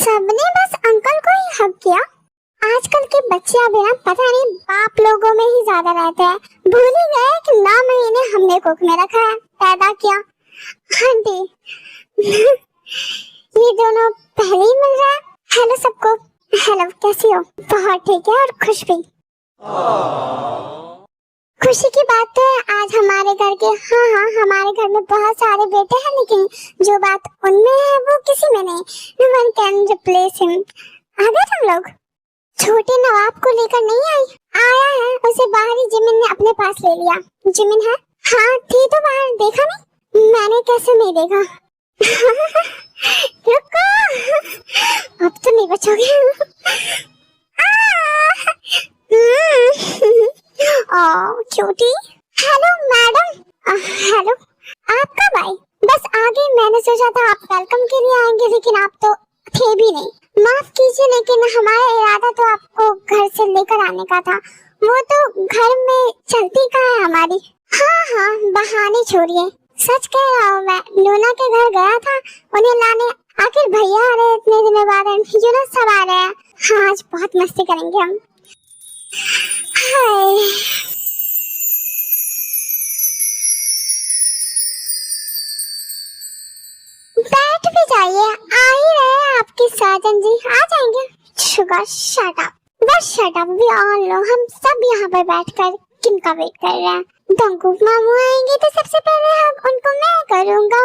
सबने बस अंकल को ही हक किया। आजकल के बच्चे अभी ना पता नहीं बाप लोगों में ही ज्यादा रहते हैं। भूल ही गए कि 9 महीने हमने कोख में रखा है, पैदा किया। आंटी ये दोनों पहले ही मिल रहा है। हेलो सबको। हेलो, कैसी हो? बहुत ठीक है और खुश भी। खुशी की बात तो है आज हमारे घर के, हाँ हमारे घर में बहुत सारे बेटे हैं, लेकिन जो बात उनमें है वो किसी में नहीं। No one can replace him। आ गए तुम लोग? छोटे नवाब को लेकर नहीं आई? आया है, उसे बाहरी जिमिन ने अपने पास ले लिया। जिमिन है? हाँ थी तो बाहर, देखा नहीं? मैंने कैसे नहीं देखा? रुको, अब तो नहीं बचोगे। क्यूटी। Hello madam. हेलो, आप कब आई? बस आ गई। मैंने सोचा था आप वेलकम के लिए आएंगे, लेकिन आप तो थे भी नहीं। माफ कीजिए, लेकिन हमारा इरादा तो आपको घर से लेकर आने का था। वो तो घर में चलती कहाँ है हमारी। हाँ बहाने छोड़िए, सच कह रहा हूँ मैं। लूना के घर गया था उन्हें लाने। आखिर भैया आ रहे इतने दिनों बाद, सब आ रहे हैं। हाँ आज बहुत मस्ती करेंगे हम। हाय बैठ भी जाइए, आ ही रहे हैं आपके साजन जी, आ जाएंगे। शुगर शट अप, बस shut up. We all know, हम सब यहाँ पर बैठकर किनका वेट कर रहे हैं। डंकू मामू आएंगे तो सबसे पहले हम उनको मैं करूँगा।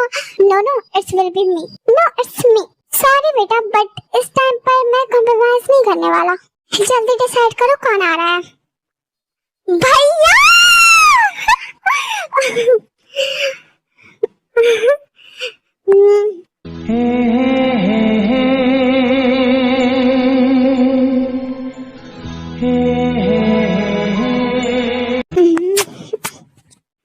No it's will be me. No it's me. Sorry बेटा, बट इस टाइम पर मैं कॉम्प्रोमाइज नहीं करने वाला। जल्दी डिसाइड करो कौन आ रहा है। भैया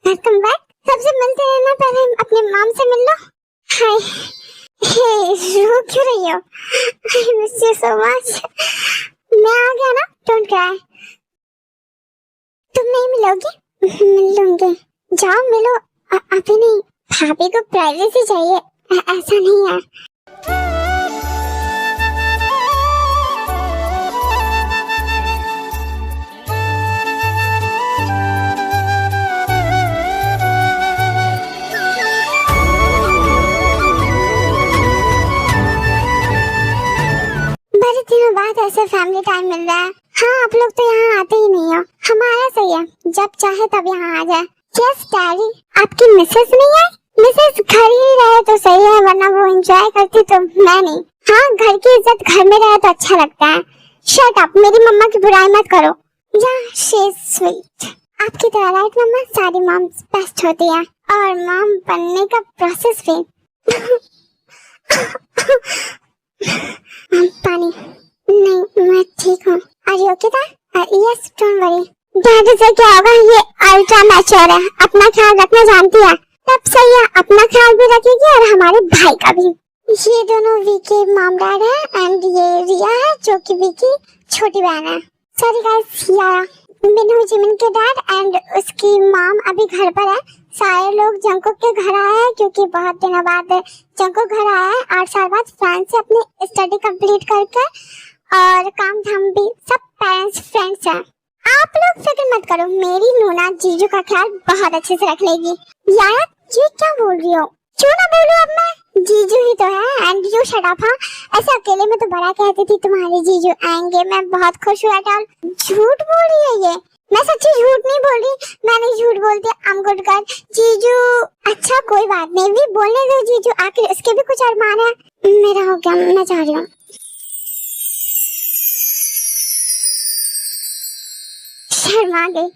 वेलकम बैक। सबसे मिलते रहना, पहले अपने मॉम से मिल लो। हाय, रो क्यों रही हो? I miss you so much. मैं आ गया ना, डोंट क्राई। तुम नहीं मिलोगी? मिल लूंगी, जाओ मिलो। अभी नहीं, भाभी को प्राइवेसी चाहिए। ऐसा नहीं है। बड़े दिनों बाद ऐसे फैमिली टाइम मिल रहा है। हाँ आप लोग तो यहाँ आते ही नहीं हो। हमारा सही है, जब चाहे तब यहाँ आ जाए। Yes daddy. आपकी मिसेस नहीं आई? मिसेस घर ही रहे तो सही है, वरना वो एंजॉय करती तो मैं नहीं। हाँ घर की इज्जत घर में रहे तो अच्छा लगता है। शट अप, मेरी मम्मा की बुराई मत करो। या शी इज स्वीट। आपकी तरह राइट मम्मा, सारी मॉम्स बेस्ट होती है, और मॉम बनने का प्रोसेस भी। पानी नहीं, मैं ठीक हूँ। Are you okay? Yes don't worry. Daddy से क्या होगा, ये अल्ट्रा मैच्योर है, अपना ख्याल रखना जानती है। तब सही है, अपना ख्याल भी रखेगी और हमारे भाई का भी। ये दोनों वी के मॉम डैड है, एंड ये रिया है जो कि वी की छोटी बहन है। सॉरी गाइस, या मिनू जिमिन के डैड एंड उसकी मॉम अभी घर पर है। सारे लोग जंकुक के घर आए हैं क्योंकि बहुत दिनों बाद जंकुक घर आया है, 8 साल बाद फ्रांस से अपनी स्टडी कंप्लीट करके, और काम धाम भी सब पेरेंट्स फ्रेंड्स हैं। आप लोग फिक्र मत करो, मेरी नूना जीजू का ख्याल बहुत अच्छे से रख लेगी। यार ये क्या बोल रही हो? क्यों ना बोलूं अब मैं? जीजू ही तो है, एंड यू शट अप। हाँ ऐसे अकेले में तो बड़ा कहती थी तुम्हारे जीजू आएंगे, मैं बहुत खुश हुआ। झूठ बोल रही है ये। मैं सच्ची झूठ नहीं बोल रही, मैंने झूठ बोलती। I am good girl. जीजू अच्छा कोई बात नहीं, भी बोलने दो जीजू, आखिर उसके भी कुछ अरमान है। मेरा हो गया, मैं जा रही हूँ। शर्मा गई।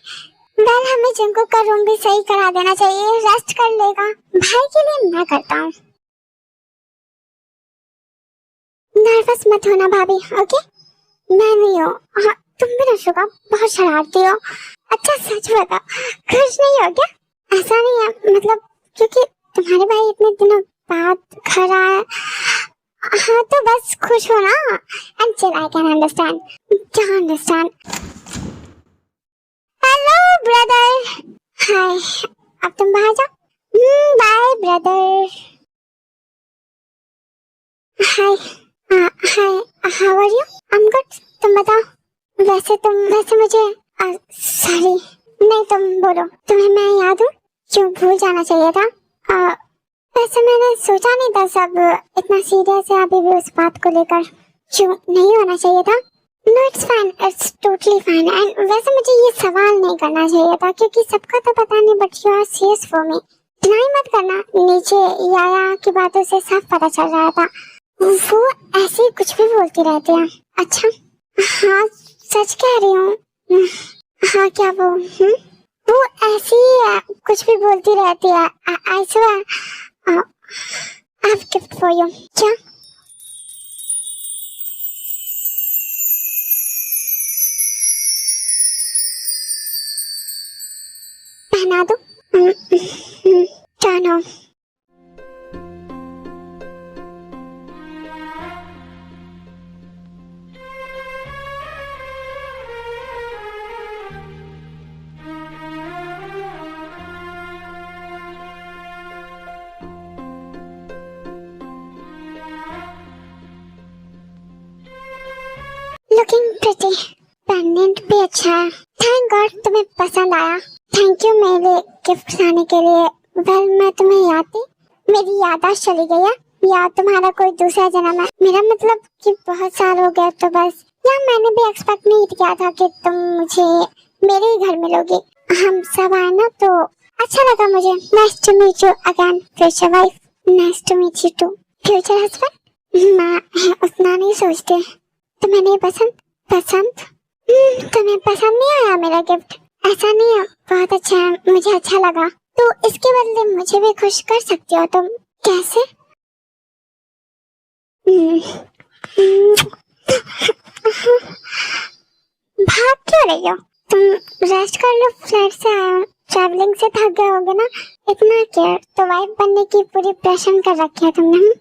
वेल हमें जंकुक का रूम भी सही करा देना चाहिए, रेस्ट कर लेगा। भाई के लिए मैं करता हूँ। नर्वस मत होना भाभी, ओके? मैं नहीं हूँ। हाँ तुम भी ना शुगा, बहुत शरारती हो। अच्छा सच बता, खुश नहीं हो क्या? ऐसा नहीं है, मतलब क्योंकि तुम्हारे भाई इतने दिनों बाद घर आया। हाँ तो बस खुश हो ना। And chill, I can understand. क्या अंडरस्टैंड? Hello brother. हाय, अब तुम बाहर जाओ। Bye brother. हाय हाय बताओ। वैसे मुझे सॉरी, नहीं तुम बोलो, तुम्हें मैं याद हूँ? क्यों भूल जाना चाहिए था? वैसे मैंने सोचा नहीं था सब इतना सीरियस है अभी भी उस बात को लेकर। क्यों नहीं होना चाहिए था? No it's fine, it's totally fine. And वैसे मुझे ये सवाल नहीं करना चाहिए था क्योंकि सबका तो पता नहीं, but you are serious for me. Deny मत करना, नीचे याया की बातों से साफ पता चल रहा था वो ऐसे कुछ भी बोलती रहती है। अच्छा हाँ सच कह रही हूँ। हाँ क्या वो ऐसी कुछ भी बोलती रहती है। I swear I have gift for you. क्या? पहना दो? Turn on. Looking pretty, pendant भी अच्छा है। थैंक गॉड तुम्हें पसंद आया। थैंक यू मेरे गिफ्ट लाने के लिए। वेल मैं तुम्हें याद थी, मेरी याददाश्त चली गई है या तुम्हारा कोई दूसरा जन्म है? मेरा मतलब कि बहुत साल हो गए तो बस, या मैंने भी एक्सपेक्ट नहीं किया था कि तुम मुझे मेरे ही घर मिलोगे। हम सब आए ना तो अच्छा लगा मुझे। Nice to meet you again future wife. Nice to meet you too future husband. मैं उतना नहीं सोचती। तुम्हें नहीं पसंद? तुम्हें पसंद नहीं आया मेरा गिफ्ट? ऐसा नहीं है, बहुत अच्छा है, मुझे अच्छा लगा। तो इसके बदले मुझे भी खुश कर सकती हो तुम। कैसे? भाग क्यों रही हो? तुम रेस्ट कर लो, फ्लाइट से आए हो, ट्रैवलिंग से थक गए होगे ना। इतना केयर तो वाइफ बनने की पूरी प्रेशर कर रखी है तुमने।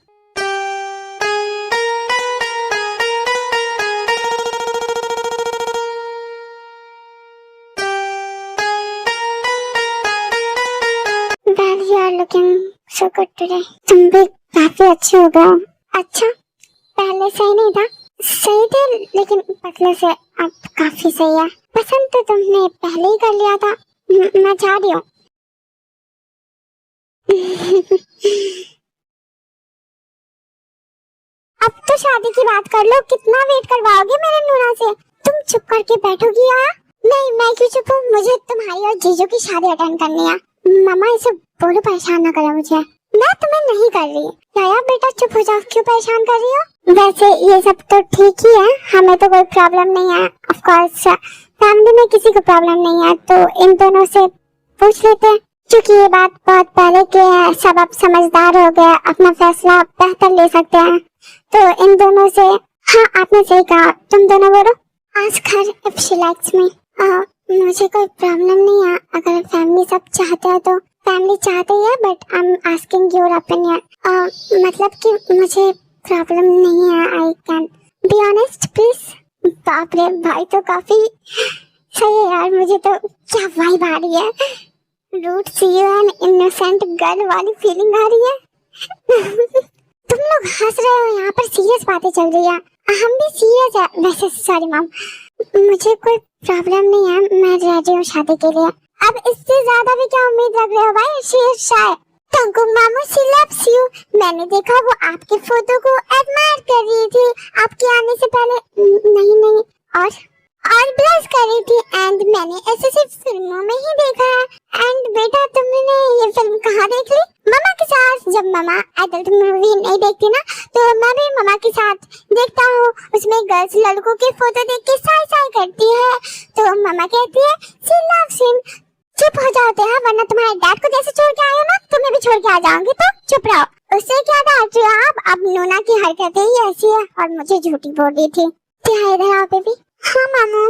You are looking so good today. तुम भी काफी अच्छे हो गए हो। अच्छा पहले सही नहीं था? सही थे लेकिन पतले से अब काफी सही है। पसंद तो तुमने पहले ही कर लिया था। मैं जा रही हूँ। अब तो शादी की बात कर लो, कितना वेट करवाओगे मेरे नूना से? तुम चुप करके बैठोगी या? नहीं मैं क्यों चुप हूँ, मुझे तुम्हारी और जीजू की शादी अटेंड करनी है। मामा इसे बोलो परेशान ना करो मुझे। मैं तुम्हें नहीं कर रही। याया बेटा चुप हो जाओ, क्यों परेशान कर रही हो? वैसे ये सब तो ठीक ही है, हमें तो कोई प्रॉब्लम नहीं है। ऑफ कोर्स फैमिली में किसी को प्रॉब्लम नहीं है, तो इन दोनों से पूछ लेते हैं। क्योंकि ये बात बहुत पहले की है, सब अब समझदार हो गए, अपना फैसला बेहतर ले सकते हैं। तो इन दोनों से, हाँ आपने सही कहा, तुम दोनों बोलो। Ask her if she likes me. मुझे कोई प्रॉब्लम नहीं है, अगर फैमिली सब चाहते हैं तो। फैमिली चाहते ही है, but I am asking your opinion. मतलब कि मुझे प्रॉब्लम नहीं है, I can be honest please. बाप रे भाई तो काफी सही है यार, मुझे तो क्या वाइब आ रही है। Root see you an innocent girl वाली फीलिंग आ रही है। तुम लोग हंस रहे हो, यहाँ पर सीरियस बातें चल रही है। हम भी सीरियस है। वैसे सॉरी मैम, मुझे कोई प्रॉब्लम नहीं है, मैं रेडी हूँ शादी के लिए। अब इससे ज्यादा भी क्या उम्मीद रख रहे हो भाई? शी इज शाय। तंकु मामू शी लव्स यू। मैंने देखा वो आपके फोटो को एडमायर कर रही थी आपके आने से पहले। नहीं और ब्लश कर रही थी। एंड मैंने ऐसे सिर्फ फिल्मों में ही देखा है। एंड बेटा तुमने ये फिल्म कहाँ देख ली? मामा के साथ। जब मामा एडल्ट मूवी नहीं देखती ना, तो मैं भी मामा के साथ देखता हूँ। उसमें गर्ल्स लड़कों के फोटो देख के साई साई करती है, तो मामा कहती है शी लव्स हिम। चुप हो जाते हैं, वरना तुम्हारे डैड को जैसे छोड़ के आए हो ना, तुम्हें भी छोड़ के आ जाऊंगी, तो चुप रहो। उससे क्या डांट रहे हो आप? अब नोना की हरकतें ही ऐसी है और मुझे झूठी बोल रही थी। क्या इधर आओ बेबी। हाँ मामू।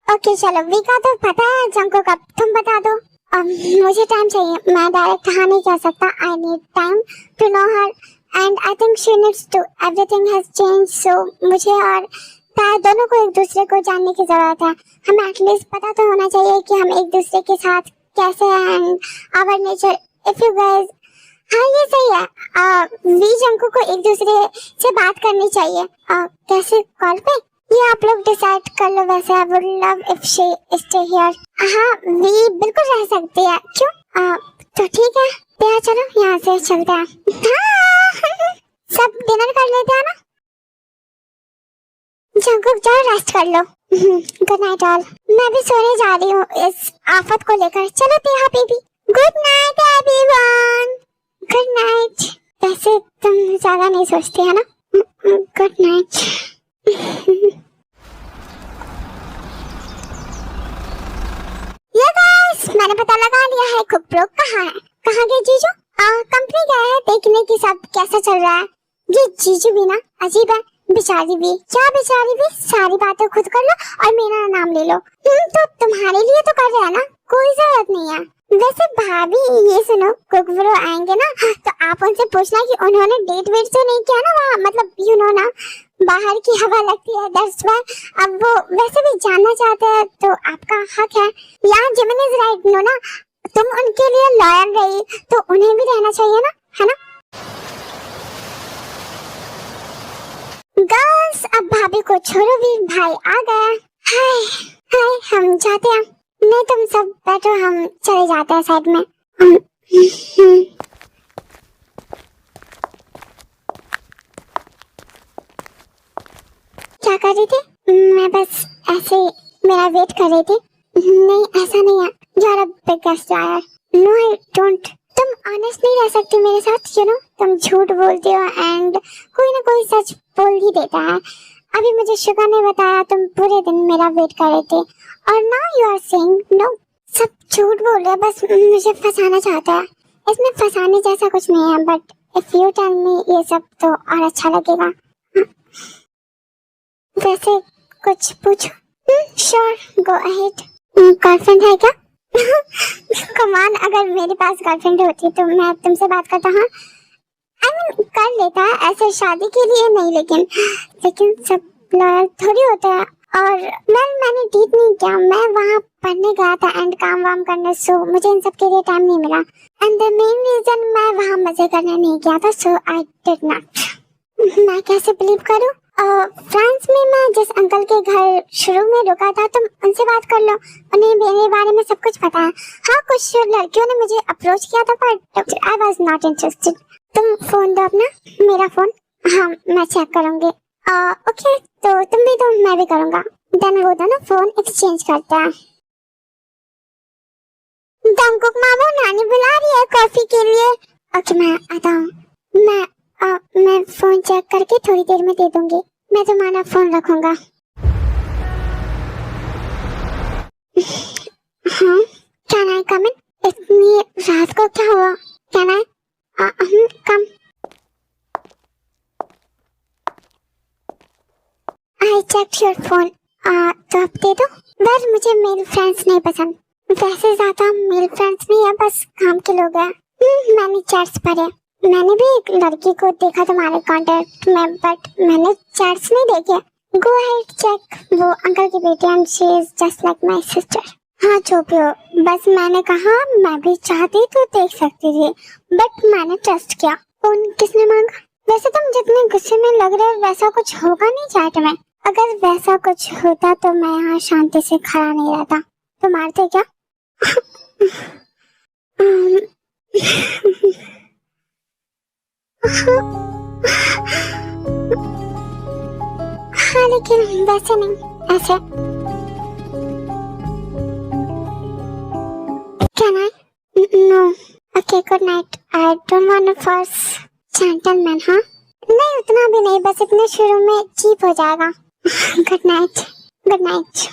ओके चलो, वीका तो पता है, जंको का तुम बता दो। मुझे टाइम चाहिए, मैं डायरेक्ट हाँ नहीं कह सकता। I need time to know her and I think she needs to. Everything has change, so मुझे और ताया दोनों को एक दूसरे को जानने की जरूरत है। हमें एटलीस्ट पता तो होना चाहिए कि हम एक दूसरे के साथ कैसे हैं and our nature. If you guys, हाँ ये सही है। वी जंकू को एक दूसरे से बात करनी चाहिए। कैसे? कॉल पे ये आप लोग डिसाइड कर लो। वैसे I would love if she stay here. हाँ वी बिल्कुल रह सकते हैं। क्यों? तो ठीक है तो चलो यहाँ से चलते हैं। हाँ सब डिनर कर लेते हैं ना। जंकुक जाओ रेस्ट कर लो। Good night all. मैं भी सोने जा रही हूँ इस आफत को लेकर। चलो तेहा baby. Good night everyone. Good night. वैसे तुम ज्यादा नहीं सोचती है ना। Good night. ये गाइस मैंने पता लगा लिया है कुकब्रो कहाँ है। कहाँ गए जीजू? कंपनी गए हैं देखने की सब कैसा चल रहा है। ये जीजू भी ना अजीब है। बेचारी भी क्या बेचारी भी सारी बातें खुद कर लो और मेरा नाम ले लो। तो तुम्हारे लिए तो कर रहे हैं ना, कोई जरूरत नहीं है। वैसे भाभी ये सुनो कुकब्रो आएंगे ना तो आप उनसे पूछना कि उन्होंने डेट वेट तो नहीं किया ना वहाँ, मतलब यू नो ना बाहर की हवा लगती है दैट्स व्हाई। अब वो वैसे भी जानना चाहते हैं तो आपका हक है। यहाँ जिमिन इज राइट नो ना, तुम उनके लिए लॉयल रही तो उन्हें भी रहना चाहिए ना, है ना। गर्ल्स अब भाभी को छोड़ो भी भाई आ गया। हाय हाय हम जाते हैं। नहीं तुम सब बैठो हम चले जाते हैं साइड में। क्या कर रही थी? मैं बस ऐसे मेरा वेट कर रही थी। नहीं ऐसा नहीं है। You are a biggest liar. No I don't. तुम ऑनेस्ट नहीं रह सकती मेरे साथ यू नो। तुम झूठ बोलती हो एंड कोई ना कोई सच बोल ही देता है। अभी मुझे शुगा ने बताया तुम पूरे दिन मेरा वेट कर रहे थे और now you are saying no. सब झूठ बोल रहे हैं, बस मुझे फंसाना चाहता है। इसमें फंसाने जैसा कुछ नहीं है but if you tell me ये सब तो और अच्छा लगेगा। वैसे कुछ पूछो? Sure go ahead. गर्लफ्रेंड है क्या? कमान अगर मेरे पास गर्लफ्रेंड होती तो मैं तुमसे बात करता। हाँ आई मीन कर लेता है ऐसे शादी के लिए नहीं, लेकिन सब लॉयल थोड़ी होते हैं। और मैंने डेट नहीं किया, मैं वहाँ पढ़ने गया था एंड काम वाम करने, सो मुझे इन सब के लिए टाइम नहीं मिला एंड द मेन रीजन मैं वहाँ मजे करने नहीं गया था, सो आई डिड नॉट। मैं कैसे बिलीव करूँ? फ्रांस में मैं जिस अंकल के घर शुरू में रुका था तुम उनसे बात कर लो, उन्हें मेरे बारे में सब कुछ पता है। हाँ कुछ लड़कियों ने मुझे अप्रोच किया था but I was not interested. तुम फोन दो अपना। मेरा फोन? हाँ मैं चेक करूंगी। ओके तो तुम भी दो मैं भी करूंगा। देन वो दोनों फोन एक्सचेंज करते हैं। जंकुक मामू नानी बुला रही है कॉफी के लिए। ओके मैं आता हूँ। मैं फोन चेक करके थोड़ी देर में दे दूंगी। मैं तुम्हारा फोन रखूंगा। हाँ कैन आई कम इन? इतनी रात को क्या हुआ? Can I come? I check your phone. तो अब दे दो। बस मुझे मेल फ्रेंड्स नहीं पसंद। वैसे ज्यादा मेल फ्रेंड्स नहीं है, बस काम के लोग हैं। मैंने चैट्स पढ़े। मैंने भी एक लड़की को देखा तुम्हारे कांटेक्ट में बट मैंने चैट्स नहीं देखे। Go ahead check. वो अंकल की बेटी and she is just like my sister. हाँ जो भी हो, बस मैंने कहा मैं भी चाहती तो देख सकती थी बट मैंने ट्रस्ट किया। फोन किसने मांगा? वैसे तुम जितने गुस्से में लग रहे हो वैसा कुछ होगा नहीं चैट में। अगर वैसा कुछ होता तो मैं यहाँ शांति से खड़ा नहीं रहता। तो मारते क्या? हाँ लेकिन वैसे नहीं, ऐसे। Can I? No. Okay, good night. I don't want to force gentleman, हाँ? नहीं उतना भी नहीं, बस इतने शुरू में चीप हो जाएगा। Good night. Good night.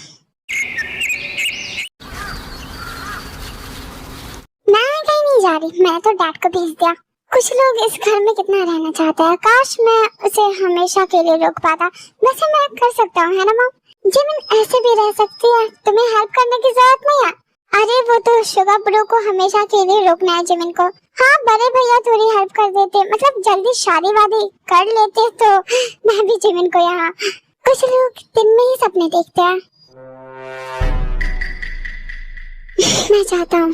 मैं कहीं नहीं जा रही, मैं तो डैड को भेज दिया। कुछ लोग इस घर में कितना रहना चाहते हैं, काश मैं उसे हमेशा के लिए रोक पाता। वैसे मैं कर सकता हूँ है ना मॉम? जिमिन ऐसे भी रह सकती है, तुम्हें हेल्प करने की जरूरत नहीं है। अरे वो तो शुगा ब्रो को हमेशा के लिए रोकना है जिमिन को। हाँ बड़े भैया थोड़ी हेल्प कर देते, मतलब जल्दी शादी वादी कर लेते तो मैं भी जिमिन को यहाँ। कुछ लोग दिन में ही सपने देखते हैं। मैं चाहता हूँ।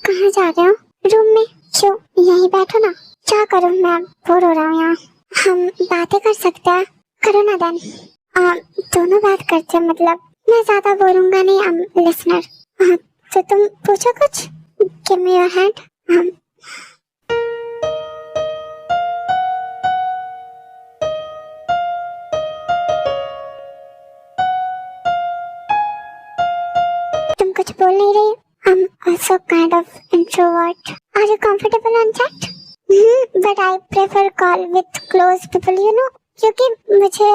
कहाँ जा रहे हो? रूम में। क्यों यहीं बैठो ना। क्या करूँ मैं बोर हो रहा हूँ यहाँ। हम बातें कर सकते हैं। करो ना देन। दोनों बात करते हैं, मतलब मैं ज्यादा बोलूंगा नहीं, लिसनर। तो तुम पूछो कुछ। Give me your hand. तुम कुछ बोल नहीं रही। I'm also kind of introvert. Are you comfortable on chat? But I prefer call with close people, you know. क्योंकि मुझे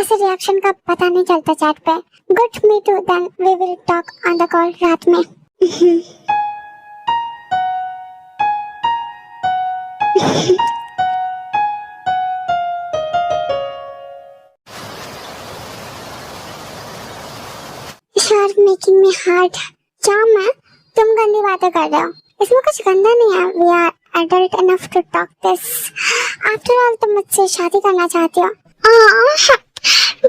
ऐसे रिएक्शन का पता नहीं चलता चैट पे। Good, me too. Then we will talk on the call रात में। You're making me hard. क्या मैं? तुम गंदी बातें कर रहे हो। इसमें कुछ गंदा नहीं है। We are adult enough to talk this. After all, तुम मुझसे शादी करना चाहती हो।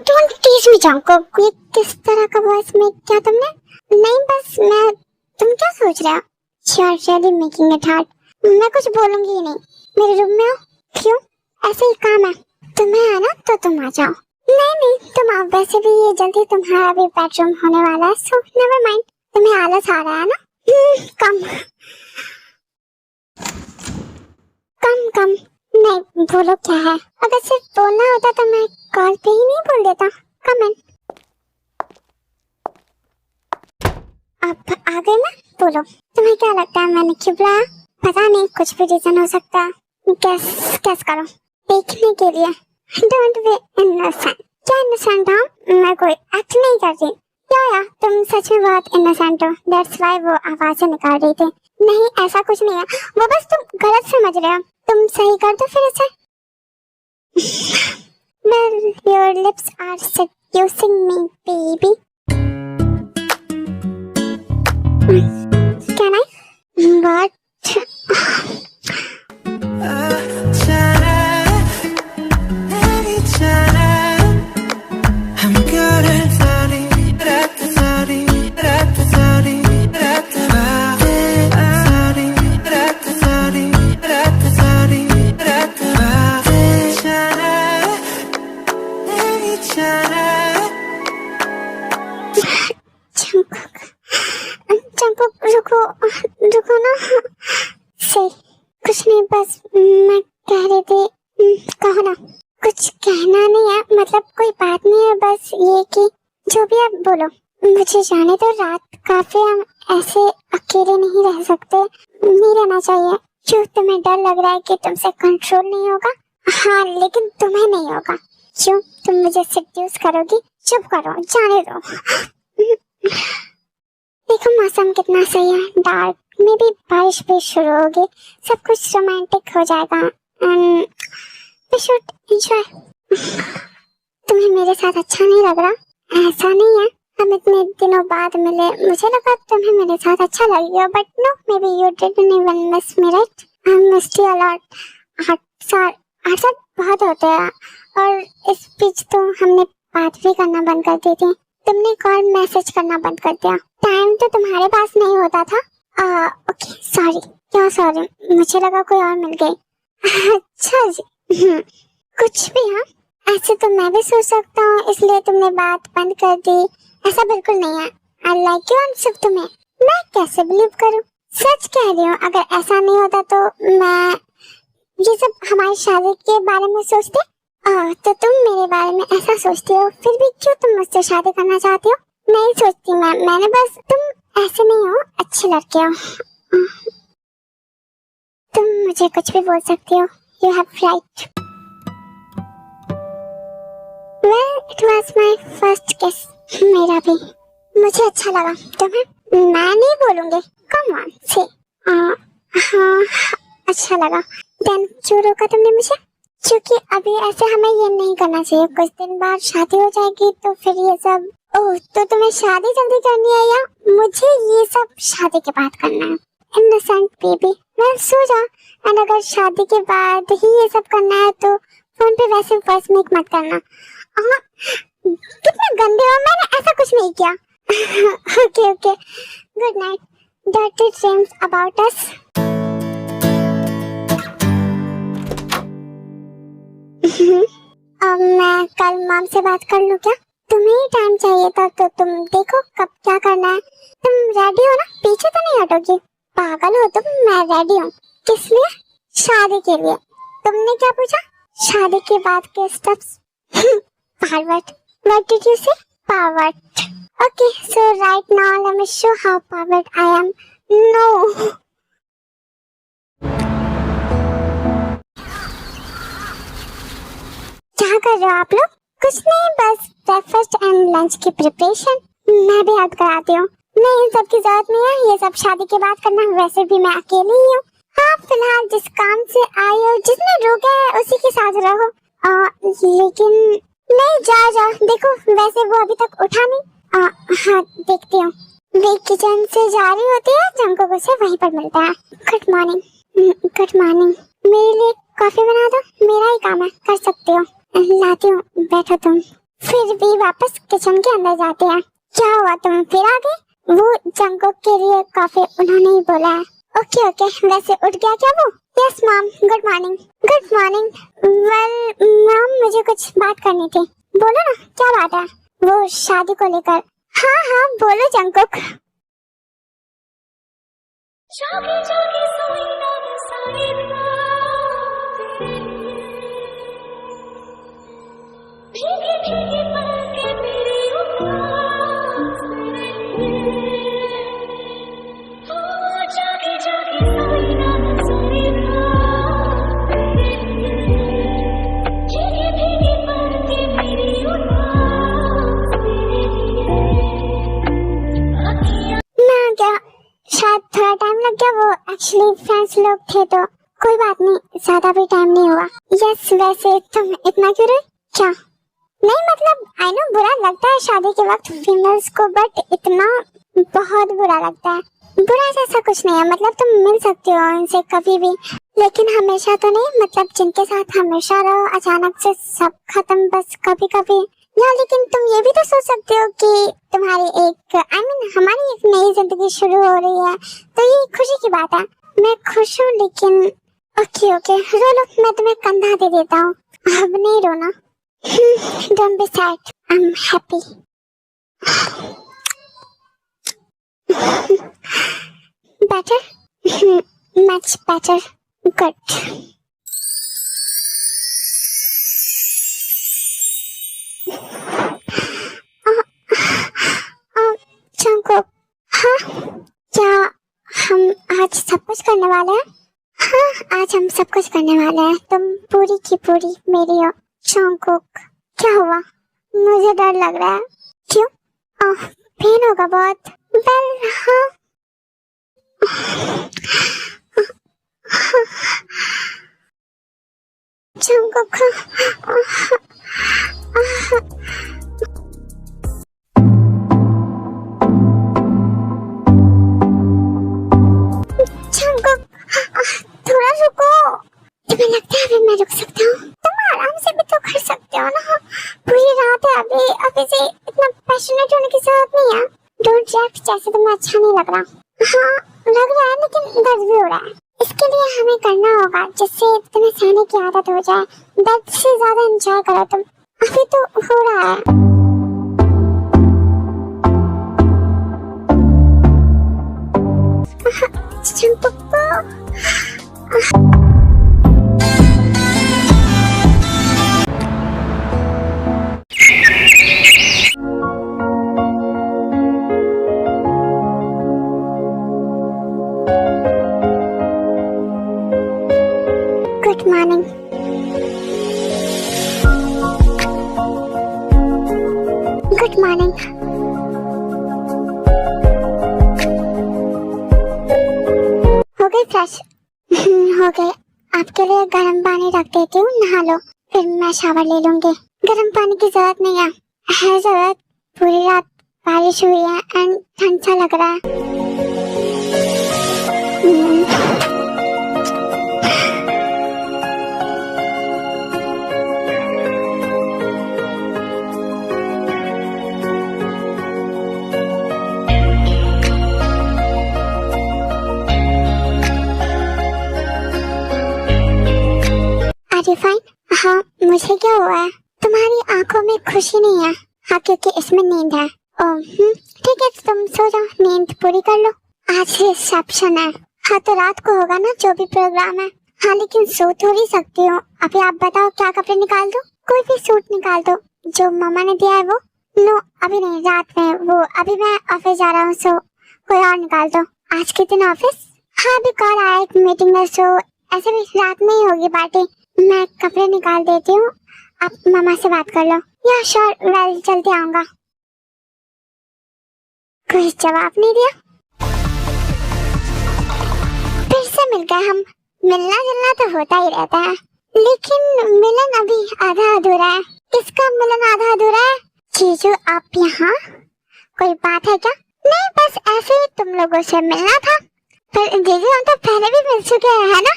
Don't tease me, Jungkook. ये किस तरह का वॉइस में क्या तुमने? नहीं, बस मैं। तुम क्या सोच रहे हो? You're really making it hard. मैं कुछ बोलूंगी ही नहीं। मेरे रूम में हो? क्यों? ऐसे ही काम है। तुम्हें आना तो तुम आ जाओ। नहीं, तुम आओ। वैसे भी ये जल्दी तुम्हारा भी बेडरूम होने वाला है, so never mind. तुम्हें आलस आ रहा है ना? कम नहीं, बोलो क्या है। अगर सिर्फ बोलना होता तो मैं कॉल पे ही नहीं बोल देता। कम इन। अब आ गए ना? बोलो, तुम्हें क्या लगता है मैंने क्यों बुलाया? पता नहीं, कुछ भी रीजन हो सकता है। कैस करो देखने के लिए। Don't be innocent. क्या इनोसेंट हूँ? मैं कोई एक्ट नहीं कर रही। या तुम सच में बहुत इनोसेंट हो। दैट्स व्हाई वो आवाजें निकाल रही थी। नहीं, ऐसा कुछ नहीं है। वो बस तुम गलत समझ रहे हो। तुम सही कर दो फिर इसे। Well, your lips are seducing me, baby. Can I? What? रुको ना। सही, कुछ नहीं, बस मैं कह रही थी। कहो ना। कुछ कहना नहीं है, मतलब कोई बात नहीं है, बस ये कि जो भी आप बोलो। मुझे जाने दो, रात काफी, हम ऐसे अकेले नहीं रह सकते। नहीं रहना चाहिए। क्यों, तुम्हें डर लग रहा है कि तुमसे कंट्रोल नहीं होगा? हाँ, लेकिन तुम्हें नहीं होगा। क्यों, तुम मुझे सेड्यूस करोगी? चुप करो, जाने दो। देखो मौसम कितना सही है। डार्क में भी बारिश भी शुरू होगी। सब कुछ रोमांटिक हो जाएगा। We should enjoy. तुम्हें मेरे साथ अच्छा नहीं लग रहा? ऐसा नहीं है, हम इतने दिनों बाद मिले, मुझे लगा तुम्हें मेरे साथ अच्छा लगेगा, but no, maybe you didn't even miss me, right? I missed you a lot. 8 साल बहुत होते हैं, और इस बीच तो हमने बात भी करना बंद कर दी थी। तुमने कॉल मैसेज करना बंद कर दिया। टाइम तो तुम्हारे पास नहीं होता था। Okay, sorry. क्या सॉरी? मुझे लगा कोई और मिल गई। अच्छा जी। कुछ भी। हाँ, ऐसे तो मैं भी सोच सकता हूँ, इसलिए तुमने बात बंद कर दी। ऐसा बिल्कुल नहीं है। आई लाइक यू एंड सिर्फ तुम्हें। मैं कैसे बिलीव करूँ? सच कह रही हूँ। अगर ऐसा नहीं होता तो मैं ये सब हमारी शादी के बारे में सोचती। तो तुम मेरे बारे में ऐसा सोचती हो, फिर भी क्यों तुम मुझसे शादी करना चाहती हो? नहीं सोचती मैंने बस, तुम ऐसे नहीं हो, अच्छे लड़के हो। तुम मुझे कुछ भी बोल सकती हो। You have right. Well, it was my first किस। मेरा भी। मुझे अच्छा लगा। तुम्हें? मैं नहीं बोलूंगी। कम ऑन से। हाँ, अच्छा लगा। देन क्यों रोका तुमने मुझे? क्योंकि अभी ऐसे हमें ये नहीं करना चाहिए। कुछ दिन बाद शादी हो जाएगी तो फिर ये सब। ओह, तो तुम्हें शादी जल्दी करनी है या मुझे ये सब शादी के बाद करना है? Innocent baby. वेल, सो जा। एंड अगर शादी के बाद ही ये सब करना है तो फोन पे वैसे वॉइस मेक मत करना। कितने गंदे हो। मैंने ऐसा कुछ नहीं किया। Okay, good night. Dirty dreams about us. अब मैं कल मॉम से बात कर लूं क्या? तुम्हें ही टाइम चाहिए था तो तुम देखो कब क्या करना है। तुम रेडी हो ना? पीछे तो नहीं हटोगी? पागल हो तुम, मैं रेडी हूँ। किस लिए? शादी के लिए। तुमने क्या पूछा? शादी के बाद के steps. पार्वट। What did you say? Pervert. Okay, so right now let me show how pervert I am. No. क्या कर रहे हो आप लोग? कुछ नहीं, बस ब्रेकफास्ट एंड लंच की प्रिपरेशन। मैं भी हेल्प कराती हूँ। नहीं, इन सब की जरूरत नहीं है, ये सब शादी के बाद करना। वैसे भी मैं अकेली ही हूँ। हाँ, फिलहाल जिस काम से आई हो, जिसने रोका है उसी के साथ रहो। लेकिन नहीं, जा देखो, वैसे वो अभी तक उठा नहीं। हाँ, देखती हूँ। वे किचन से जा रही होती है, जंको से वहीं पर मिलता है। Good morning. Good morning. मेरे लिए कॉफी बना दो, मेरा ही काम है, कर सकते हो। लाती हूँ, बैठो तुम। फिर भी वापस किचन के अंदर जाते हैं। क्या हुआ, तुम फिर आ गए? वो जंको के लिए कॉफी उन्होंने ही बोला है। ओके, वैसे उठ गया क्या वो? Yes mom, good morning. Good morning. Well mom, मुझे कुछ बात करनी थी। बोलो ना, क्या बात है? वो शादी को लेकर। हाँ, बोलो जंकुक। शायद थोड़ा टाइम लग गया, वो एक्चुअली फ्रेंड्स लोग थे तो कोई बात नहीं, ज्यादा भी टाइम नहीं हुआ। यस, वैसे तुम इतना क्यों रोई? क्या? नहीं मतलब आई नो बुरा लगता है शादी के वक्त फीमेल्स को, बट इतना बहुत बुरा लगता है। बुरा जैसा कुछ नहीं है, मतलब तुम मिल सकते हो उनसे कभी भी, लेकिन हमेशा तो नहीं। मतलब जिनके साथ हमेशा रहो, अचानक से सब खत्म बस कभी कभी। या लेकिन तुम ये भी तो सोच सकते हो कि तुम्हारी एक हमारी एक नई जिंदगी शुरू हो रही है, तो ये खुशी की बात है। मैं खुश हूँ, लेकिन ओके रो लो, मैं तुम्हें कंधा दे देता हूँ। अब नहीं रोना। Don't be sad, I am happy. Better, much better, good. Jungkook, हाँ, क्या हम आज सब कुछ करने वाले हैं? हाँ, आज हम सब कुछ करने वाले हैं। तुम पूरी की पूरी मेरी हो। जंकुक, क्या हुआ? मुझे डर लग रहा है। क्यों? पेन होगा बहुत। वेल, हाँ। जंकुक, थोड़ा रुको। तुम्हें लगता है अभी मैं रुक सकता हूँ? तुम आराम से भी तो कर सकते हो ना। पूरी रात है अभी से इतना पैशनेट होने की जरूरत नहीं है। डोंट रिएक्ट जैसे तुम्हें अच्छा नहीं लग रहा। हाँ, लग रहा है, लेकिन दर्द भी हो रहा है। इसके लिए हमें करना होगा जिससे तुम्हें सहने की आदत हो जाए। दर्द से ज्यादा एंजॉय करो तुम। अभी तो हो रहा है। Good morning. Good morning. हो गई फ्रेश? हो गए। आपके लिए गर्म पानी रख देती हूँ, नहा लो, फिर मैं शावर ले लूंगी। गर्म पानी की जरूरत नहीं है जरूरत। पूरी रात बारिश हुई है एंड ठंड सा लग रहा है। फाइन। हाँ, मुझे क्या हुआ है? तुम्हारी आंखों में खुशी नहीं है। हाँ, क्योंकि इसमें नींद है। ठीक है, तुम सो जाओ, नींद पूरी कर लो। आज रिसेप्शन है। हाँ, तो रात को होगा ना जो भी प्रोग्राम है। हाँ, लेकिन सो थोड़ी सकती हूँ। अभी आप बताओ क्या कपड़े निकाल दो? कोई भी सूट निकाल दो जो मामा ने दिया है वो। नो, अभी नहीं, रात में। वो अभी मैं ऑफिस जा रहा हूँ, सो कोई और निकाल दो। आज के दिन ऑफिस? हाँ, अभी कॉल आया एक मीटिंग में, सो ऐसे भी रात में ही होगी पार्टी। मैं कपड़े निकाल देती हूँ, आप मामा से बात कर लो। या श्योर, वेल जल्दी आऊंगा। कोई जवाब नहीं दिया। फिर से मिल गए हम। मिलना जुलना तो होता ही रहता है, लेकिन मिलन अभी आधा अधूरा है। किसका मिलन आधा अधूरा है? जीजू, आप यहाँ? कोई बात है क्या? नहीं, बस ऐसे ही तुम लोगों से मिलना था। पर जीजू, हम तो पहले भी मिल चुके हैं, है ना?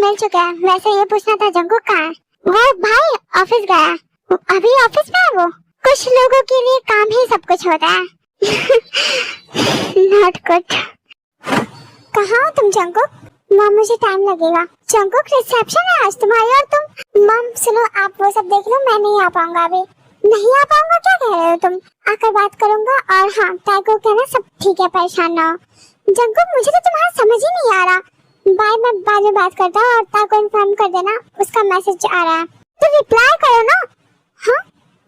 मिल चुके हैं। वैसे ये पूछना था जंगकुक कहाँ है? वो भाई ऑफिस गया। अभी ऑफिस में है वो। कुछ लोगों के लिए काम ही सब कुछ होता है। Not good. कहाँ हो तुम जंगकुक? मॉम, मुझे टाइम लगेगा। जंगकुक, रिसेप्शन है आज तुम्हारी और तुम। मॉम सुनो, आप वो सब देख लो, मैं नहीं आ पाऊंगा अभी। नहीं आ पाऊंगा? क्या कह रहे हो तुम? आकर बात करूंगा। और हाँ, टाइको कहना सब ठीक है, परेशान ना हो। जंगकुक, मुझे तो तुम्हारा समझ ही नहीं आ रहा। बाय, मैं बाद में बात करता हूँ और टाइको इन्फॉर्म कर देना, उसका मैसेज आ रहा है। तो रिप्लाई करो ना। हाँ,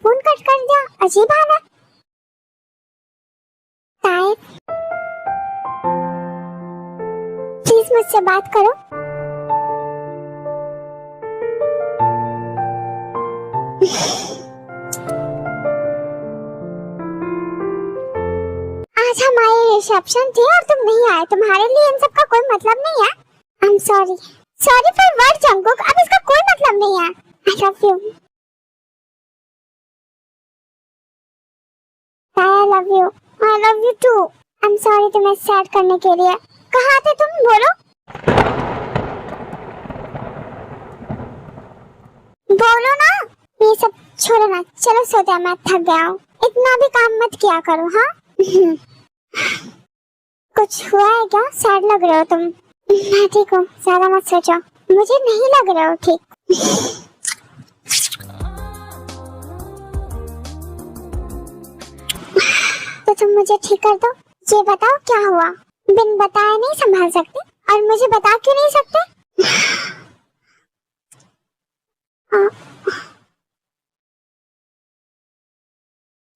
फोन कट कर दिया, अजीब हाल है। प्लीज मुझसे बात करो। आज हमारी रिसेप्शन थी और तुम नहीं आए। तुम्हारे लिए इन सब का कोई मतलब नहीं है। I am sorry. Sorry for what Jungkook? अब इसका कोई मतलब नहीं है। I love you. I love you. I love you too. I'm sorry तुम्हें सैड करने के लिए। कहाँ थे तुम? बोलो। बोलो ना। ये सब छोड़ो ना, चलो सोते हैं, मैं थक गया हूँ। इतना भी काम मत किया करो, हाँ? कुछ हुआ है क्या? सैड लग रहे हो तुम। मैं ठीक हूँ, ज्यादा मत सोचो। मुझे नहीं लग रहे हो ठीक। तो तुम मुझे ठीक कर दो। ये बताओ क्या हुआ? बिन बताए नहीं संभाल सकते और मुझे बता क्यों नहीं सकते?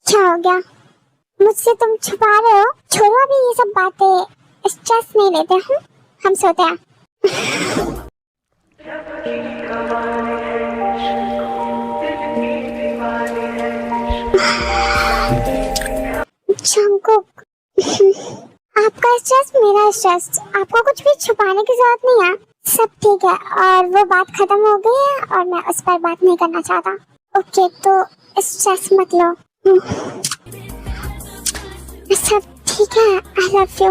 क्या हो गया? मुझसे तुम छुपा रहे हो? छोड़ो अभी ये सब बातें, स्ट्रेस नहीं लेते हैं, हम सोते हैं। जंगकुक, आपका स्ट्रेस मेरा स्ट्रेस, आपको कुछ भी छुपाने की जरूरत नहीं है। सब ठीक है और वो बात खत्म हो गई है और मैं उस पर बात नहीं करना चाहता। ओके, तो स्ट्रेस मत लो। सब ठीक है। I love you.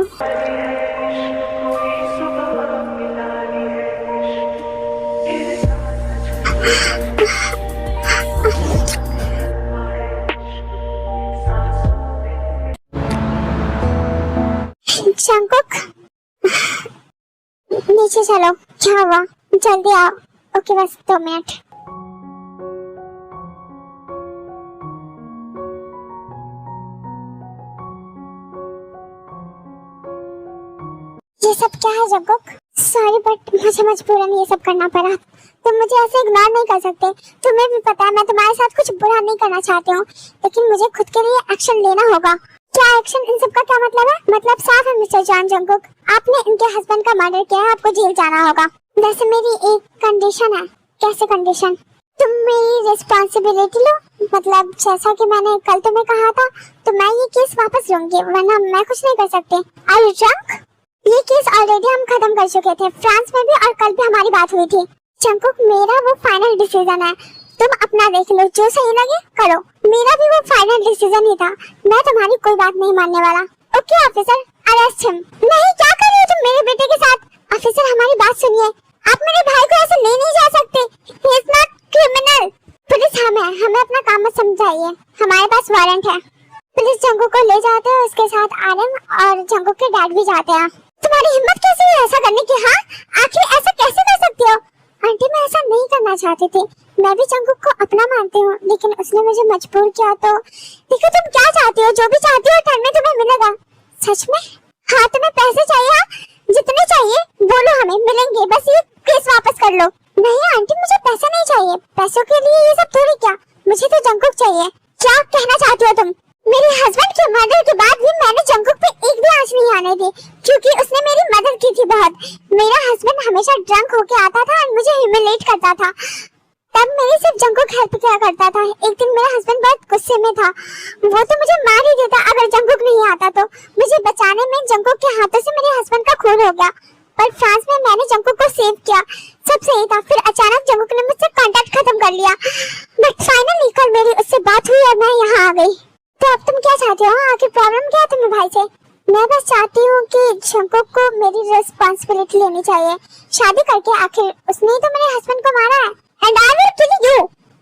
जंगकुक, नीचे चलो। क्या हुआ? जल्दी आओ। ओके, बस 2 मिनट। ये सब क्या है जंगकुक? सॉरी बट मुझे मजबूरन ये सब करना पड़ा। तुम मुझे ऐसे इग्नोर नहीं कर सकते। तुम्हें भी पता है मैं तुम्हारे साथ कुछ बुरा नहीं करना चाहती हूँ, लेकिन मुझे खुद के लिए एक्शन लेना होगा। क्या एक्शन? इन सब का क्या मतलब है? मतलब साफ है मिस्टर जॉन जंगकुक, आपने इनके हस्बैंड का मर्डर किया है, आपको जेल जाना होगा। वैसे मेरी एक कंडीशन है। कैसे कंडीशन? तुम मेरी रिस्पॉन्सिबिलिटी लो। मतलब जैसा कि मैंने कल तुम्हें कहा था, तो मैं ये केस वापस लूंगी, वरना मैं कुछ नहीं कर सकती। Are you drunk? ये केस ऑलरेडी हम खत्म कर चुके थे, फ्रांस में भी, और कल भी हमारी बात हुई थी। जंगकुक, मेरा वो फाइनल डिसीजन है, तुम अपना देख लो, जो सही लगे करो। मेरा भी वो फाइनल डिसीजन ही था, मैं तुम्हारी कोई बात नहीं मानने वाला। Okay officer, arrest him. नहीं, क्या कर रहे हो तुम मेरे बेटे के साथ? ऑफिसर, हमारी बात सुनिए, आप मेरे भाई को ऐसे ले नहीं जा सकते। He is not criminal. Police हमें अपना काम मत समझाइए, हमारे पास वारंट है। पुलिस जंगकुक को ले जाते हैं, उसके साथ आरएम और जंगकुक के डैड भी जाते हैं। तुम्हारी हिम्मत कैसे है ऐसा करने की? हाँ, आखिर ऐसा कैसे कर सकती हो? आंटी, मैं ऐसा नहीं करना चाहती थी, मैं भी जंगकुक को अपना मानती हूँ, लेकिन उसने मुझे मजबूर किया। तो देखो तुम क्या चाहती हो, जो भी चाहती हो ठंड में तुम्हें मिलेगा। सच में? हाँ तुम्हें पैसे चाहिए? हाँ जितने चाहिए बोलो, हमें मिलेंगे, बस ये केस वापस कर लो। नहीं आंटी मुझे पैसा नहीं चाहिए, पैसों के लिए ये सब थोड़ी, क्या मुझे तो जंगकुक चाहिए। क्या कहना चाहती हो तुम? मेरे हस्बैंड के मर्डर के बाद भी मैंने जंगकुक पे एक भी आंच नहीं आने दी, क्योंकि उसने मेरी मदद की थी बहुत। मेरा हस्बैंड हमेशा ड्रंक होके आता था और मुझे ह्यूमिलेट करता था, तब मेरी सिर्फ जंगकुक हेल्प किया करता था। एक दिन मेरा हस्बैंड बहुत गुस्से में था, वो तो मुझे मार ही देता अगर जंगकुक नहीं आता तो। मुझे बचाने में जंगकुक के हाथों से मेरे हस्बैंड का खून हो गया, पर फ्रांस में मैंने जंगकुक को सेव किया, सब सही था। फिर अचानक जंगकुक ने मुझसे कांटेक्ट खत्म कर लिया, बट फाइनली कल मेरी उससे बात हुई और मैं यहाँ आ गई। तो अब तुम क्या चाहते हो? आखिर प्रॉब्लम क्या है तुम्हें भाई से? मैं बस चाहती हूँ कि जंगकुक को मेरी रिस्पांसिबिलिटी लेनी चाहिए। शादी करके आखिर उसने ही तो मेरे हस्बैंड को मारा है। And I will kill you.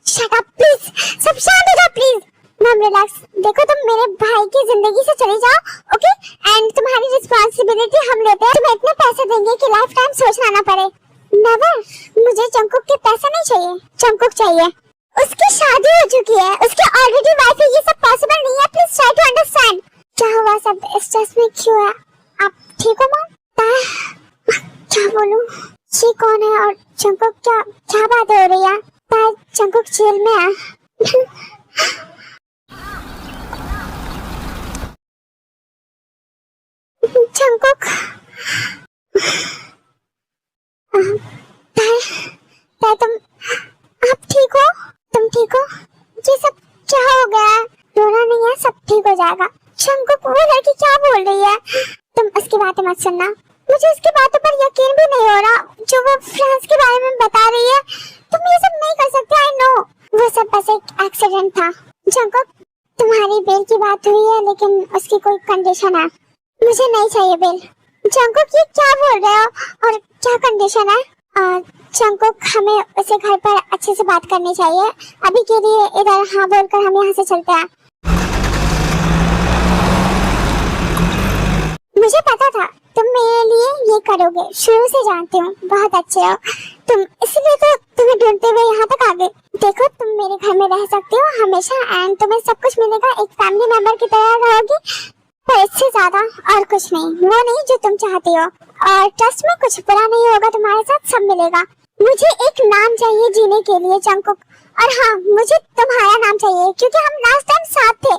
Shut up please, सब शांत हो जाओ प्लीज। मम रिलैक्स, देखो तुम मेरे भाई की जिंदगी से चली जाओ, ओके? एंड तुम्हारी रिस्पांसिबिलिटी हम लेते हैं। तुम्हें इतने पैसे देंगे कि लाइफ टाइम सोचना ना पड़े। नेवर, मुझे जंगकुक के पैसे नहीं चाहिए, जंगकुक चाहिए। उसकी शादी हो चुकी है, उसकी ऑलरेडी वाइफ है, ये सब पॉसिबल नहीं है। Please try to understand. क्या हुआ, सब स्ट्रेस में क्यों है? आप ठीक हो मॉम? क्या बोलूं, ये कौन है और जंगकुक क्या क्या बात हो रही है? जंगकुक जेल में है। जंगकुक तुम आप ठीक हो? तुम ठीक हो? ये सब क्या हो गया? रोना नहीं है, सब ठीक हो जाएगा। जंगकुक वो लड़की क्या बोल रही है? तुम उसकी बातें मत सुनना, मुझे उसकी बातों पर यकीन भी नहीं हो रहा जो वो फ्रांस के बारे में बता रही है। तुम ये सब नहीं कर सकते, आई नो। वो सब बस एक एक्सीडेंट था। जंगकुक तुम्हारी बेल की बात हुई है, लेकिन उसकी कोई कंडीशन है। मुझे नहीं चाहिए बेल। जंगकुक ये क्या बोल रहे हो और क्या कंडीशन है? जंगकुक हमें उसे घर पर अच्छे से बात करनी चाहिए। अभी के लिए इधर हाँ बोलकर हम यहाँ से चलते हैं। मुझे पता था तुम मेरे लिए ये करोगे, शुरू से जानती हूँ, बहुत अच्छे हो तुम, इसलिए तो तुम्हें ढूंढते हुए यहाँ तक आ गए। देखो तुम मेरे घर में रह सकती हो हमेशा एंड तुम्हें सब कुछ मिलेगा, एक फैमिली मेंबर की तरह रहोगी, पर इससे ज्यादा और कुछ नहीं, वो नहीं जो तुम चाहती हो। और ट्रस्ट में कुछ बुरा नहीं होगा तुम्हारे साथ, सब मिलेगा। मुझे एक नाम चाहिए जीने के लिए जंगकुक, और हाँ मुझे तुम्हारा नाम चाहिए, क्योंकि हम लास्ट टाइम साथ थे,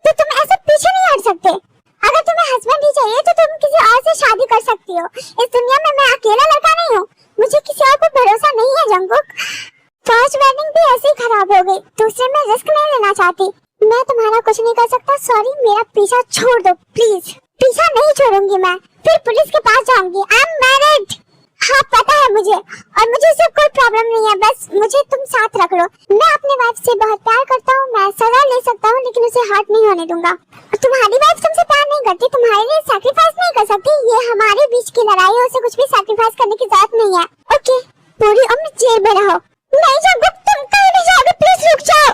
तो तुम ऐसे पीछे नहीं हट सकते। अगर तुम्हें हस्बैंड ही चाहिए तो तुम किसी और से शादी कर सकती हो। इस दुनिया में मैं अकेला लड़का नहीं हूँ, मुझे किसी और पर भरोसा नहीं है जंगकुक। फर्स्ट वेडिंग भी ऐसे ही खराब हो गई, दूसरे में रिस्क नहीं लेना चाहती। मैं तुम्हारा कुछ नहीं कर सकता, सॉरी, मेरा पीछा छोड़ दो प्लीज। पीछा नहीं छोड़ूंगी मैं, फिर पुलिस के पास जाऊंगी। I am married. हाँ पता है मुझे, और मुझे इससे कोई प्रॉब्लम नहीं है, बस मुझे तुम साथ रख लो। मैं अपने वाइफ से बहुत प्यार करता हूँ, मैं सजा ले सकता हूँ, लेकिन उसे हर्ट नहीं होने दूंगा। तुम्हारी वाइफ तुमसे प्यार नहीं करती, तुम्हारे लिए सैक्रिफाइस नहीं कर सकती, ये हमारे बीच की लड़ाई है, उसे कुछ भी सैक्रिफाइस करने की जरूरत नहीं है। ओके, पूरी उम्र जेल में रहो। नहीं जंगकुक तुम कहीं नहीं जाओगे, प्लीज रुक जाओ।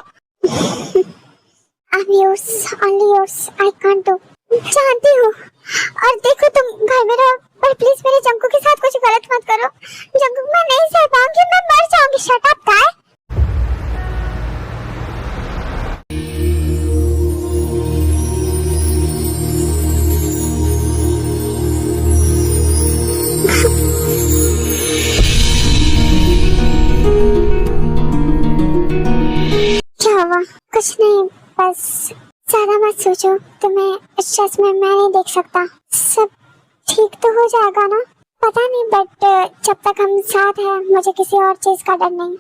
I'm yours, only yours, I can't do। जानती हूँ, और देखो तुम घर में रहो, पर प्लीज मेरे जंगकुक के साथ कुछ गलत मत करो। जंगकुक मैं नहीं सह पाऊंगी, मैं मर जाऊंगी। शट अप गाय। क्या हुआ? कुछ नहीं, बस ज्यादा मत सोचो, तुम्हें स्ट्रेस में मैं नहीं देख सकता। सब ठीक तो हो जाएगा ना? पता नहीं, बट जब तक हम साथ हैं मुझे किसी और चीज का डर नहीं।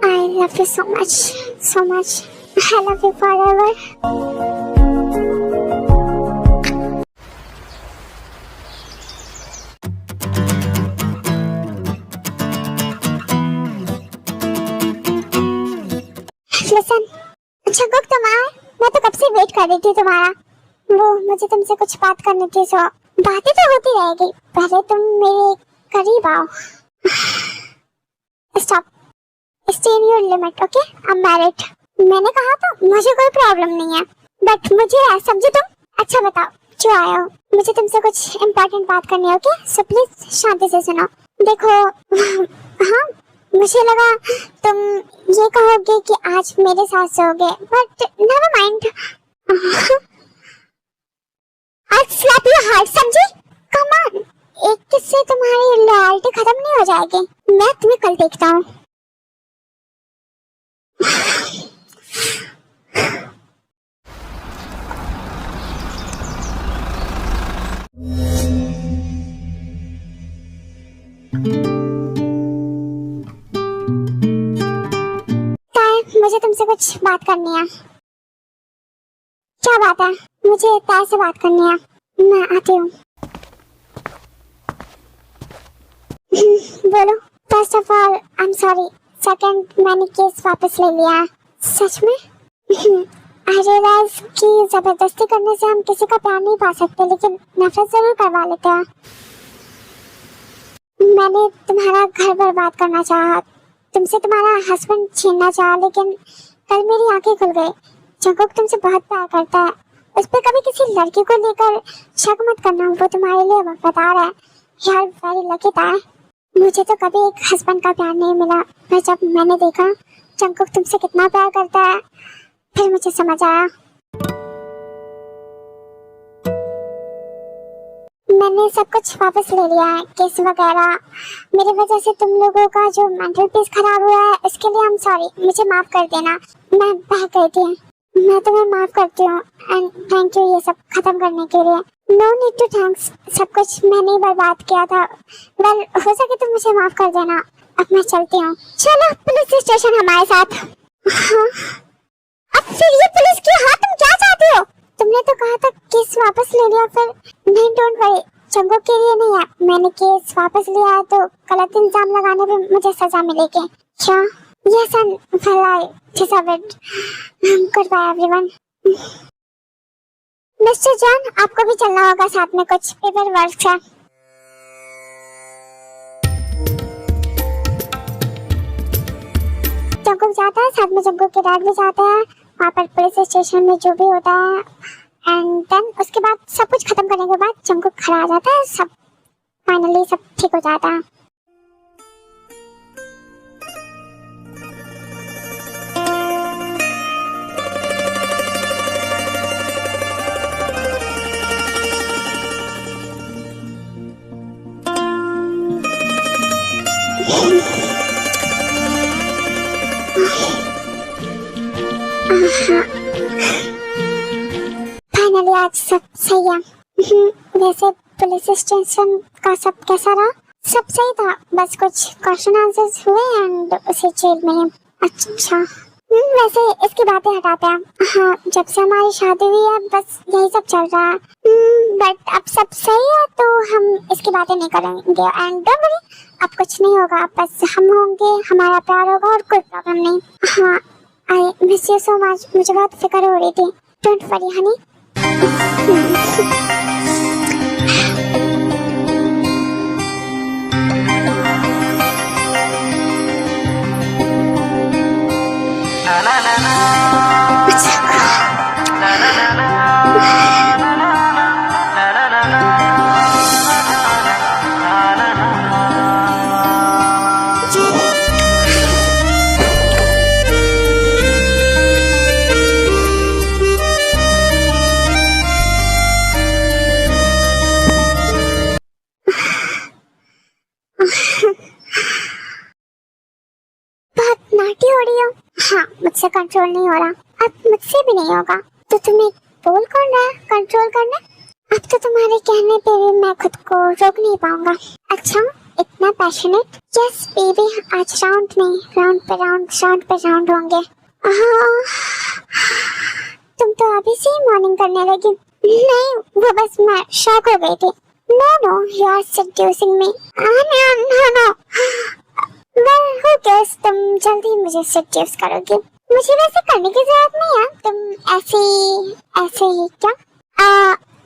I love you so much, so much. I love you forever. Listen, Jungkook तुम आए, मैं तो कब से वेट कर रही थी तुम्हारा। वो मुझे तुमसे कुछ बात करनी थी, सो बातें तो होती रहेगी, पहले तुम मेरे करीब आओ। Stop, stay in your limit, okay? I am married. मैंने कहा तो मुझे कोई प्रॉब्लम नहीं है, बट मुझे समझो तुम। अच्छा बताओ क्यों आए हो? मुझे तुमसे कुछ इम्पोर्टेंट बात करनी है, ओके? सो प्लीज शांति से सुनो। देखो हाँ, मुझे लगा तुम ये कहोगे कि आज मेरे साथ सोओगे, but never mind. I'll slap your heart, समझी? Come on, एक किससे तुम्हारी लॉयल्टी खत्म नहीं हो जाएगी। मैं तुम्हें कल देखता हूँ। मुझे तुमसे कुछ बात करनी है। क्या बात है? मुझे तार से बात करनी है। मैं आती हूँ। बोलो। First of all I am sorry. Second, मैंने केस वापस ले लिया। सच में? आई रियलाइज कि जबरदस्ती करने से हम किसी का प्यार नहीं पा सकते, लेकिन नफरत जरूर करवा लेते हैं। मैंने तुम्हारा घर बर्बाद करना चाहा, तुमसे तुम्हारा हस्बैंड छीनना चाहा, लेकिन कल मेरी आंखें खुल गई। जंगकुक तुमसे बहुत प्यार करता है। उस पर कभी किसी लड़की को लेकर शक मत करना, वो तुम्हारे लिए वफादार है। यार वेरी लकी था। मुझे तो कभी एक हस्बैंड का प्यार नहीं मिला, पर जब मैंने देखा जंगकुक तुमसे कितना प्यार करता है, फिर मुझे समझ आया। मैंने सब कुछ वापस ले लिया है, केस वगैरह। मेरी वजह से तुम लोगों का जो मेंटल पीस खराब हुआ है, उसके लिए आई एम सॉरी। मुझे माफ कर देना, मैं बह गई थी। मैं तुम्हें माफ करती हूँ एंड थैंक यू ये सब खत्म करने के लिए। नो नीड टू थैंक्स, सब कुछ मैंने ही बर्बाद किया था। वेल, हो सके तो मुझे माफ कर देना। अब मैं चलती हूँ। चलो पुलिस स्टेशन हमारे साथ। हाँ? अब फिर ये पुलिस की? हाँ, तुम क्या चाहती हो? तुमने तो कहा था केस वापस ले लिया, फिर नहीं। डोंट वरी, जंगकुक के लिए नहीं है। मैंने केस वापस लिया है तो गलत इल्जाम लगाने पे मुझे सजा मिलेगी। क्या? Yes, and well, I deserve it. Goodbye, everyone. Mister John, आपको भी चलना होगा साथ में, कुछ पेपर वर्क है। जंगकुक जाता है, साथ में जंगकुक के डैड भी जाते हैं। वहाँ पर पुलिस स्टेशन में जो भी होता है, एंड देन उसके बाद सब कुछ खत्म करने के बाद जंगकुक खड़ा आ जाता है। सब फाइनली सब ठीक हो जाता है। फाइनली आज सब सही है। वैसे पुलिस स्टेशन का सब कैसा रहा? सब सही था, बस कुछ क्वेश्चन आंसर्स हुए एंड उसे जेल में। अच्छा, वैसे इसकी बातें हटाते हैं। हाँ, जब से हमारी शादी हुई है बस यही सब चल रहा है। बट अब सब सही है तो हम इसकी बातें नहीं करेंगे। एंड डोंट वरी, अब कुछ नहीं होगा, बस हम होंगे, हमारा प्यार होगा और कोई प्रॉब्लम नहीं। हाँ, I miss you so much. मुझे बहुत फिक्र हो रही थी। Don't worry Honey. नाटी हो रही हो? हाँ, मुझसे कंट्रोल नहीं हो रहा, अब मुझसे भी नहीं होगा। तो तुम्हें बोल कौन रहा है कंट्रोल करने? अब तो तुम्हारे कहने पे भी मैं खुद को रोक नहीं पाऊंगा। अच्छा, इतना पैशनेट? यस बेबी, आज राउंड नहीं, राउंड पे राउंड होंगे। तुम तो अभी से ही मॉर्निंग करने लगी। नहीं, वो बस मैं शॉक हो गई थी। No, you are seducing me. No. Well, who cares? तुम जल्दी मुझे सेड्यूस करोगे। मुझे वैसे करने की जरूरत नहीं है, तुम ऐसे ही क्या?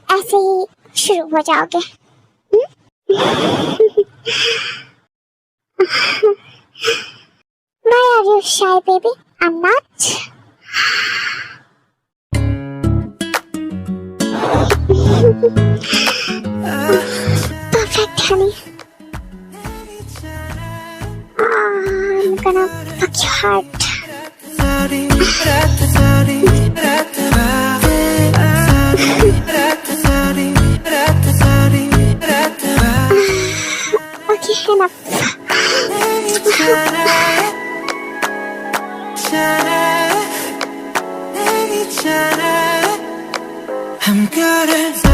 ऐसे ही शुरू हो जाओगे। Why are you shy, baby? I'm not. Perfect, honey. I'm gonna fuck your heart. Okay, enough. I'm good at